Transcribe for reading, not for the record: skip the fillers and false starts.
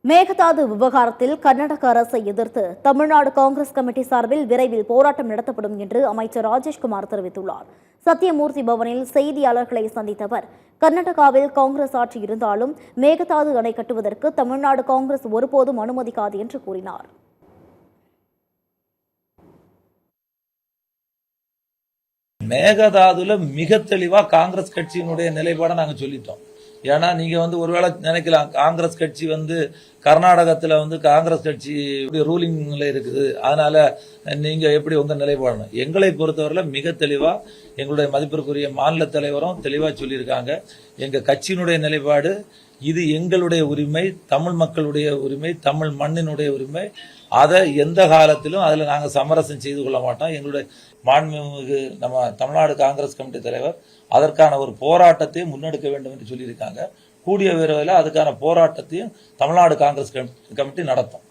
மேகதாது விவகாரத்தில் கர்நாடக அரசை எதிர்த்து தமிழ்நாடு காங்கிரஸ் கமிட்டி சார்பில் விரைவில் போராட்டம் நடத்தப்படும் என்று அமைச்சர் ராஜேஷ்குமார் தெரிவித்துள்ளார். சத்தியமூர்த்தி பவனில் செய்தியாளர்களை சந்தித்த அவர், கர்நாடகாவில் காங்கிரஸ் ஆட்சி இருந்தாலும் மேகதாது அணை கட்டுவதற்கு தமிழ்நாடு காங்கிரஸ் ஒருபோதும் அனுமதிக்காது என்று கூறினார். மேகதாதுல மிக தெளிவா காங்கிரஸ் கட்சியினுடைய நிலைப்பாடை நாங்க சொல்லிட்டோம். ஏன்னா நீங்க ஒருவேளை நினைக்கலாம், காங்கிரஸ் கட்சி கர்நாடகத்துல காங்கிரஸ் கட்சி ரூலிங்ல இருக்குது, அதனால நீங்க எப்படி உங்க நிலைப்பாடு. எங்களை பொறுத்தவரையில மிக தெளிவா எங்களுடைய மதிப்பிற்குரிய மாநில தலைவரும் தெளிவா சொல்லியிருக்காங்க. எங்க கட்சியினுடைய நிலைப்பாடு, இது எங்களுடைய உரிமை, தமிழ் மக்களுடைய உரிமை, தமிழ் மண்ணினுடைய உரிமை. அதை எந்த காலத்திலும் அதுல நாங்க சமரசம் செய்து கொள்ள மாட்டோம். எங்களுடைய மாண்புமிகு நம்ம தமிழ்நாடு காங்கிரஸ் கமிட்டி தலைவர் அதற்கான ஒரு போராட்டத்தை முன்னெடுக்க வேண்டும் என்று சொல்லியிருக்காங்க. கூடிய விரைவில் அதுக்கான போராட்டத்தையும் தமிழ்நாடு காங்கிரஸ் கமிட்டி நடத்தும்.